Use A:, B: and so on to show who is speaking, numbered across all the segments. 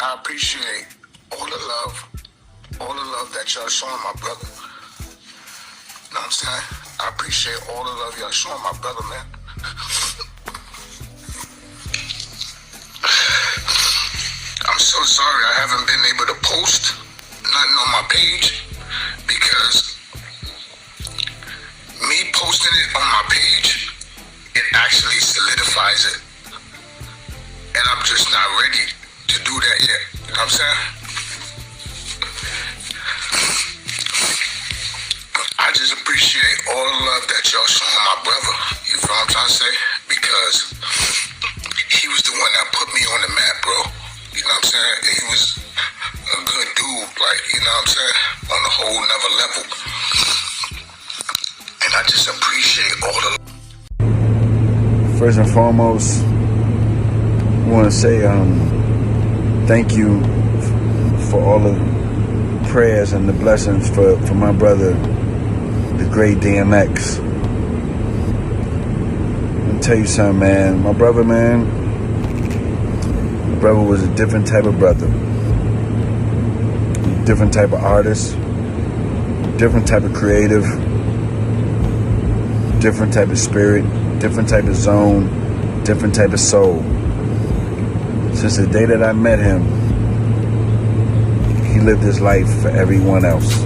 A: I appreciate all the love that y'all showing my brother. You know what I'm saying? I appreciate all the love y'all showing my brother, man. I'm so sorry I haven't been able to post nothing on my page because me posting it on my page, it actually solidifies it. And I'm just not ready to do that yet. You know what I'm saying? I just appreciate all the love that y'all showing my brother. You feel what I'm trying to say? Because he was the one that put me on the map, bro. You know what I'm saying? He was a good dude, like, you know what I'm saying? On a whole nother level. And I just appreciate all the love.
B: First and foremost, I want to say thank you for all the prayers and the blessings for my brother, the great DMX. Let me tell you something, man. My brother was a different type of brother, different type of artist, different type of creative, different type of spirit, different type of zone, different type of soul. Since the day that I met him, he lived his life for everyone else.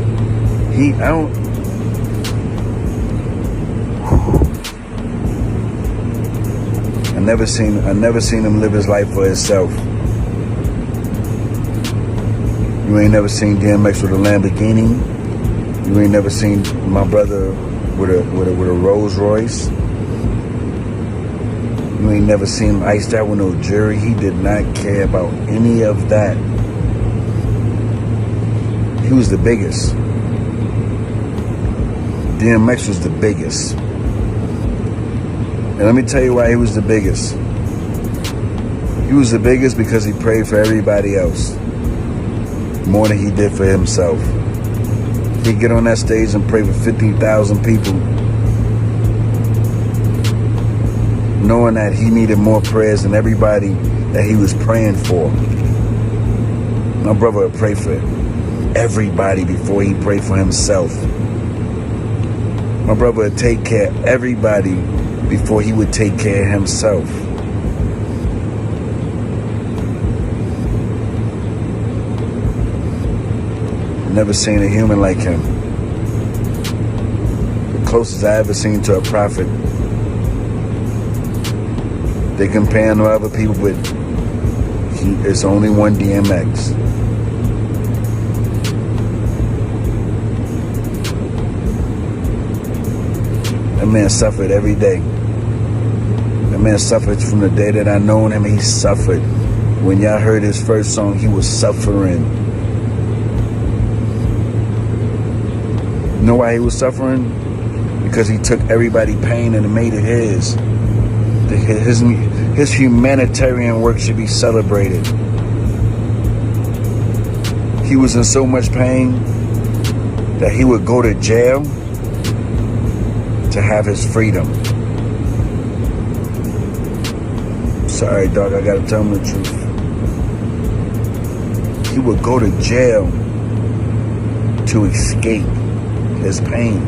B: I never seen him live his life for himself. You ain't never seen DMX with a Lamborghini. You ain't never seen my brother with a Rolls Royce. You ain't never seen him iced out with no jewelry. He did not care about any of that. He was the biggest. DMX was the biggest. And let me tell you why he was the biggest. He was the biggest because he prayed for everybody else more than he did for himself. He'd get on that stage and pray for 50,000 people, knowing that he needed more prayers than everybody that he was praying for. My brother would pray for everybody before he prayed for himself. My brother would take care of everybody before he would take care of himself. Never seen a human like him. The closest I ever seen to a prophet. They compare him to other people, but it's only one DMX. That man suffered every day. That man suffered from the day that I known him. He suffered. When y'all heard his first song, he was suffering. You know why he was suffering? Because he took everybody's pain and made it his. His humanitarian work should be celebrated. He was in so much pain that he would go to jail to have his freedom. Sorry, dog, I gotta tell him the truth. He would go to jail to escape his pain.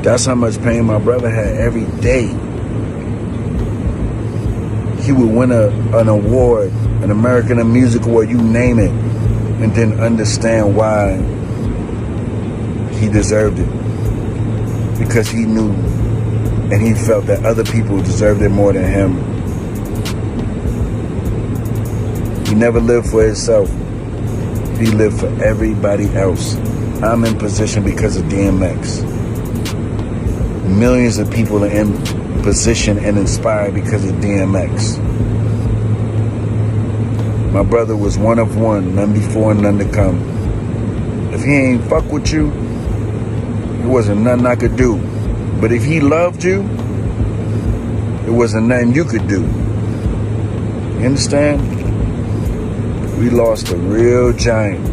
B: That's how much pain my brother had every day. He would win an award, an American Music Award, you name it, and then understand why he deserved it. Because he knew and he felt that other people deserved it more than him. He never lived for himself. He lived for everybody else. I'm in position because of DMX. Millions of people are in position and inspired because of DMX. My brother was one of one, none before, none to come. If he ain't fuck with you, it wasn't nothing I could do. But if he loved you, it wasn't nothing you could do. You understand? We lost a real giant.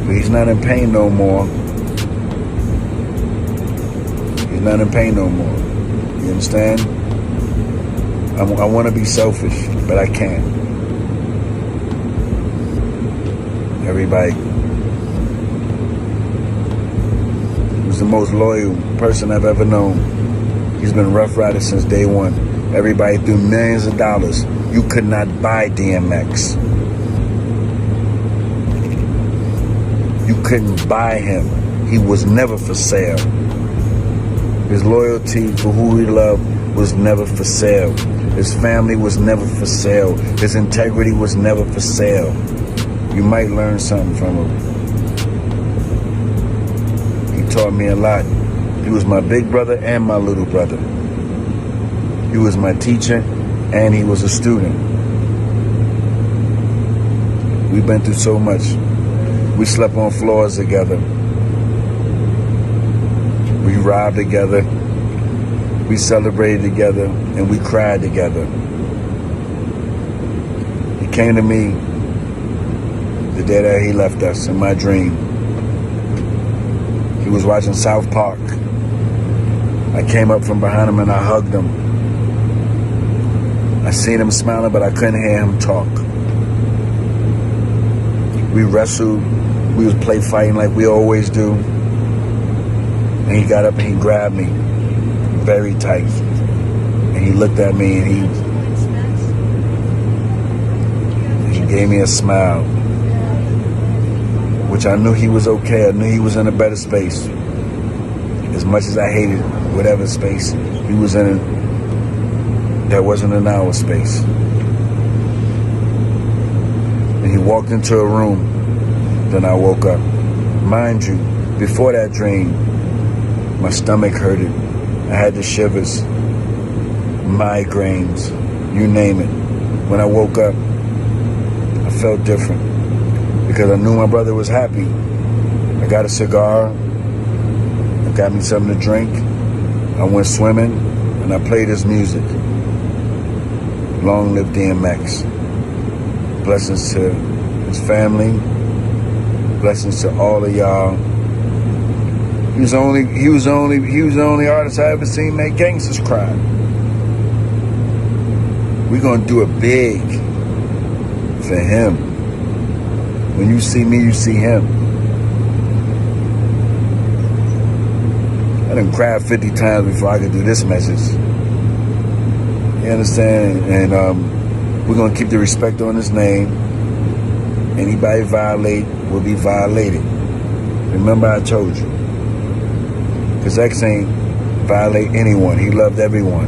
B: But he's not in pain no more. He's not in pain no more. You understand? I want to be selfish, but I can't. Everybody. He was the most loyal person I've ever known. He's been Rough Rider since day one. Everybody threw millions of dollars. You could not buy DMX. You couldn't buy him. He was never for sale. His loyalty for who he loved was never for sale. His family was never for sale. His integrity was never for sale. You might learn something from him. He taught me a lot. He was my big brother and my little brother. He was my teacher and he was a student. We've been through so much. We slept on floors together. We robbed together. We celebrated together and we cried together. He came to me the day that he left us in my dream. He was watching South Park. I came up from behind him and I hugged him. I seen him smiling, but I couldn't hear him talk. We wrestled. We was play fighting like we always do. And he got up and he grabbed me very tight. And he looked at me and he gave me a smile. Which I knew he was okay. I knew he was in a better space. As much as I hated whatever space he was in, that wasn't in our space. And he walked into a room. Then I woke up. Mind you, before that dream, my stomach hurted. I had the shivers, migraines, you name it. When I woke up, I felt different because I knew my brother was happy. I got a cigar, I got me something to drink, I went swimming, and I played his music. Long live DMX. Blessings to his family. Blessings to all of y'all. He was the only artist I ever seen make gangsters cry. We're gonna do it big for him. When you see me, you see him. I done cried 50 times before I could do this message. You understand? And we're gonna keep the respect on his name. Anybody violate will be violated. Remember I told you. Because X ain't violate anyone. He loved everyone.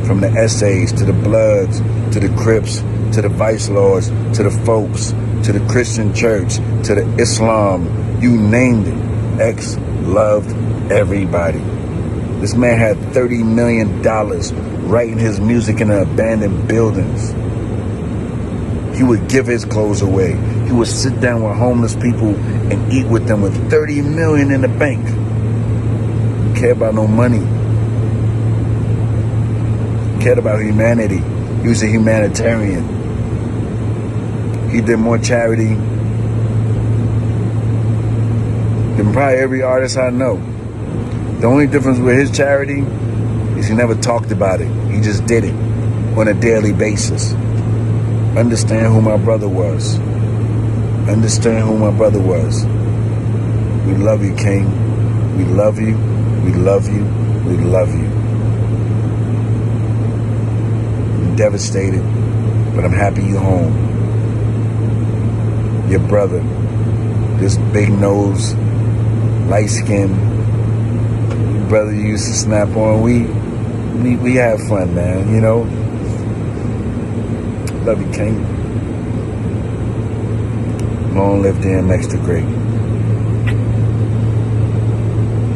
B: From the essays, to the Bloods, to the Crips, to the Vice Lords, to the folks, to the Christian church, to the Islam. You named it. X loved everybody. This man had $30 million writing his music in abandoned buildings. He would give his clothes away. He would sit down with homeless people and eat with them with $30 million in the bank. He cared about no money. He cared about humanity. He was a humanitarian. He did more charity than probably every artist I know. The only difference with his charity is he never talked about it. He just did it on a daily basis. Understand who my brother was. Understand who my brother was. We love you, King. We love you. We love you. We love you. I'm devastated, but I'm happy you're home. Your brother, this big nose, light skin, brother you used to snap on. We have fun, man, you know. Love you, King. Long live DMX the Great.